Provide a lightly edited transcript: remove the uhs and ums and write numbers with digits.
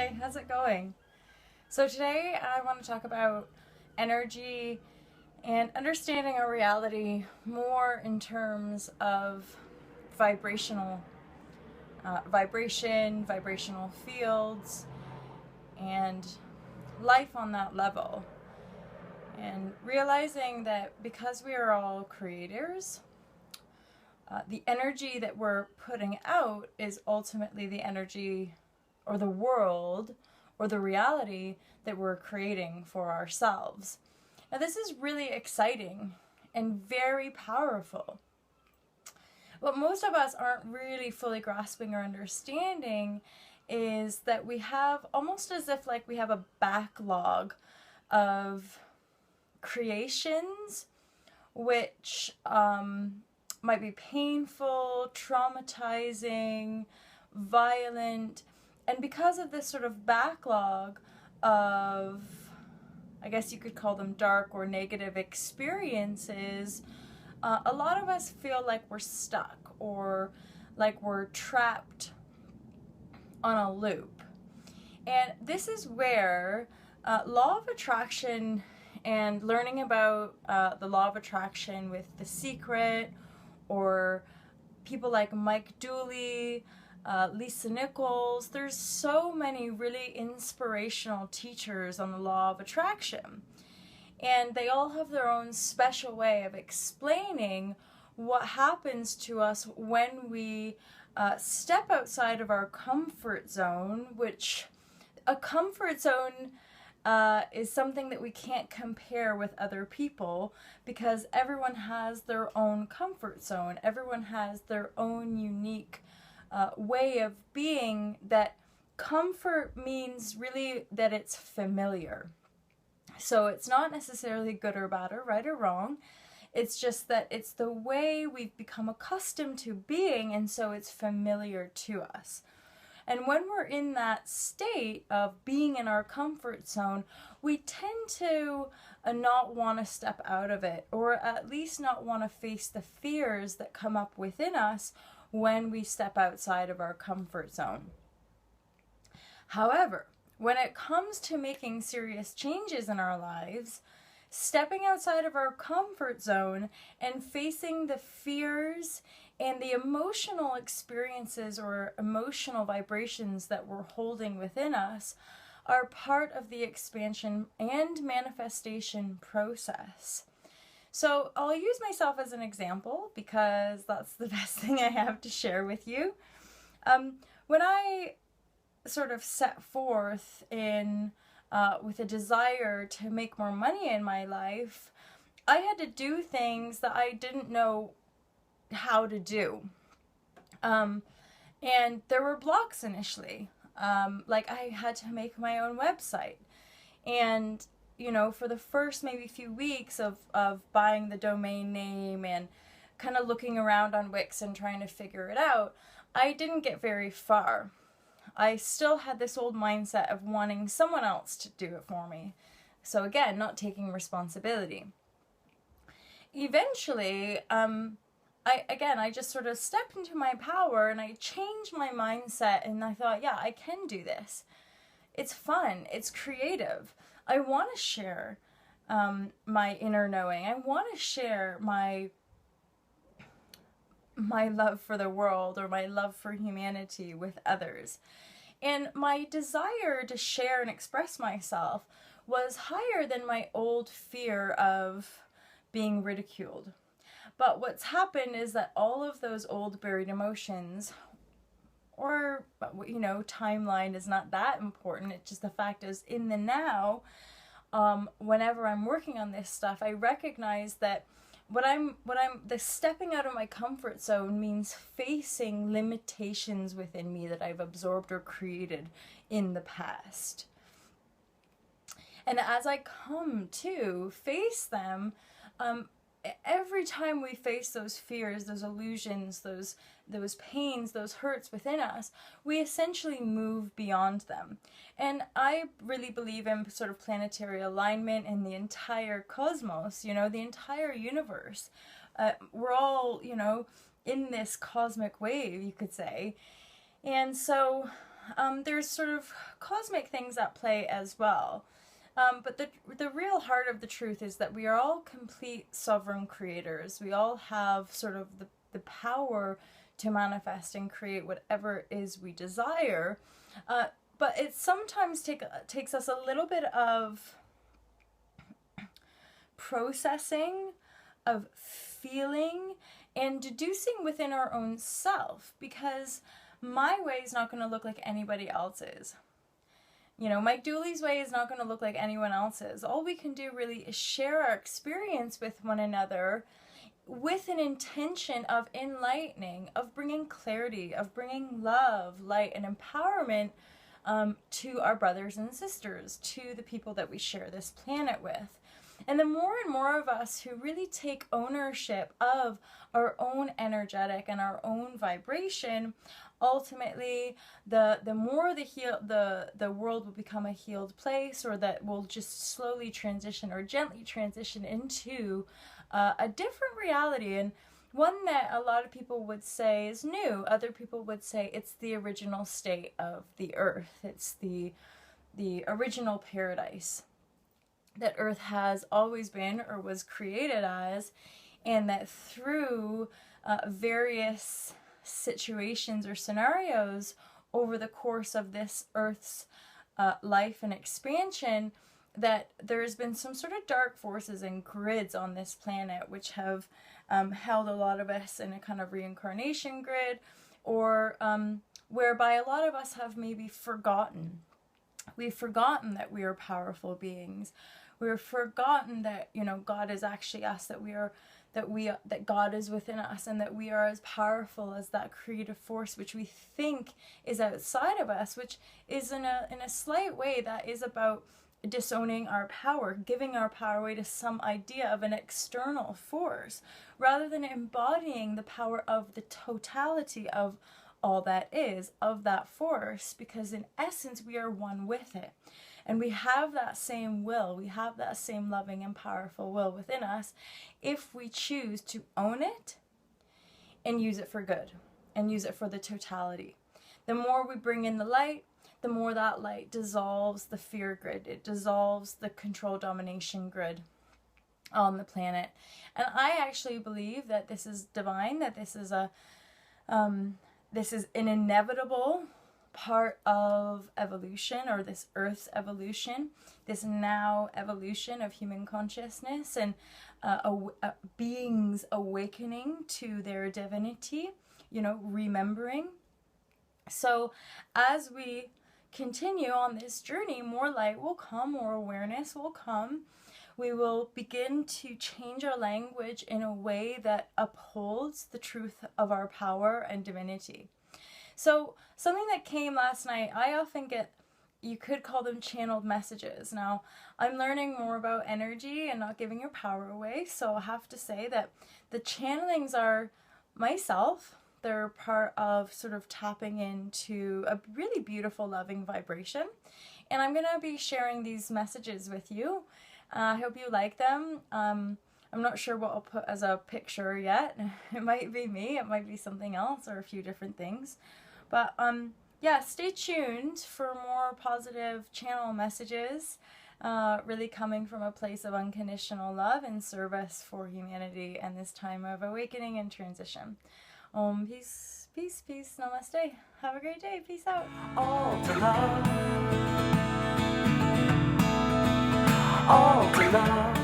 Hey, how's it going? So today I want to talk about energy and understanding our reality more in terms of vibrational vibrational fields, and life on that level. And realizing that because we are all creators, the energy that we're putting out is ultimately the energy or the world or the reality that we're creating for ourselves. Now, this is really exciting and very powerful. What most of us aren't really fully grasping or understanding is that we have almost as if like we have a backlog of creations which might be painful, traumatizing, violent, and because of this sort of backlog of, I guess you could call them dark or negative experiences, a lot of us feel like we're stuck or like we're trapped on a loop. And this is where law of attraction and learning about the law of attraction with The Secret, or people like Mike Dooley, Lisa Nichols. There's so many really inspirational teachers on the law of attraction. And they all have their own special way of explaining what happens to us when we step outside of our comfort zone, which a comfort zone is something that we can't compare with other people because everyone has their own comfort zone. Everyone has their own unique way of being. That comfort means really that it's familiar. So it's not necessarily good or bad or right or wrong. It's just that it's the way we've become accustomed to being, and so it's familiar to us. And when we're in that state of being in our comfort zone, we tend to not want to step out of it, or at least not want to face the fears that come up within us when we step outside of our comfort zone. However, when it comes to making serious changes in our lives, stepping outside of our comfort zone and facing the fears and the emotional experiences or emotional vibrations that we're holding within us are part of the expansion and manifestation process. So I'll use myself as an example because that's the best thing I have to share with you. When I sort of set forth in with a desire to make more money in my life, I had to do things that I didn't know how to do. And there were blocks initially. Like I had to make my own website. And, you know, for the first maybe few weeks of buying the domain name and kind of looking around on Wix and trying to figure it out, I didn't get very far. I still had this old mindset of wanting someone else to do it for me. So again, not taking responsibility. Eventually, I just sort of stepped into my power and I changed my mindset, and I thought, yeah, I can do this. It's fun. It's creative. I want to share my inner knowing. I want to share my love for the world or my love for humanity with others. And my desire to share and express myself was higher than my old fear of being ridiculed. But what's happened is that all of those old buried emotions, or, you know, timeline is not that important. It's just the fact is, in the now, whenever I'm working on this stuff, I recognize that the stepping out of my comfort zone means facing limitations within me that I've absorbed or created in the past. And as I come to face them, every time we face those fears, those illusions, those pains, those hurts within us, we essentially move beyond them. And I really believe in sort of planetary alignment and the entire cosmos, you know, the entire universe. We're all, you know, in this cosmic wave, you could say. And so there's sort of cosmic things at play as well. But the real heart of the truth is that we are all complete sovereign creators. We all have sort of the power to manifest and create whatever it is we desire. But it sometimes takes us a little bit of processing, of feeling, and deducing within our own self, because my way is not going to look like anybody else's. You know, Mike Dooley's way is not going to look like anyone else's. All we can do really is share our experience with one another with an intention of enlightening, of bringing clarity, of bringing love, light, and empowerment to our brothers and sisters, to the people that we share this planet with. And the more and more of us who really take ownership of our own energetic and our own vibration, ultimately the more the world will become a healed place, or that will just slowly transition or gently transition into a different reality, and one that a lot of people would say is new. Other people would say it's the original state of the earth. It's the original paradise that earth has always been or was created as, and that through various situations or scenarios over the course of this earth's life and expansion, that there's been some sort of dark forces and grids on this planet which have held a lot of us in a kind of reincarnation grid, or whereby a lot of us have maybe forgotten. We've forgotten that we are powerful beings. We've forgotten that, you know, God is actually us, that God is within us, and that we are as powerful as that creative force which we think is outside of us, which is in a slight way that is about disowning our power, giving our power away to some idea of an external force, rather than embodying the power of the totality of all that is, of that force, because in essence we are one with it. And we have that same will, we have that same loving and powerful will within us, if we choose to own it and use it for good, and use it for the totality. The more we bring in the light, the more that light dissolves the fear grid, it dissolves the control domination grid on the planet. And I actually believe that this is divine, that this is an inevitable part of evolution, or this earth's evolution, this now evolution of human consciousness, and beings awakening to their divinity, you know, remembering. So as we continue on this journey, more light will come, more awareness will come. We will begin to change our language in a way that upholds the truth of our power and divinity. So something that came last night, I often get, you could call them channeled messages. Now, I'm learning more about energy and not giving your power away, so I have to say that the channelings are myself. They're part of sort of tapping into a really beautiful, loving vibration. And I'm going to be sharing these messages with you. I hope you like them. I'm not sure what I'll put as a picture yet. It might be me, it might be something else, or a few different things. But yeah, stay tuned for more positive channel messages, really coming from a place of unconditional love and service for humanity and this time of awakening and transition. Peace, peace, peace, namaste. Have a great day. Peace out. All to love. All to love.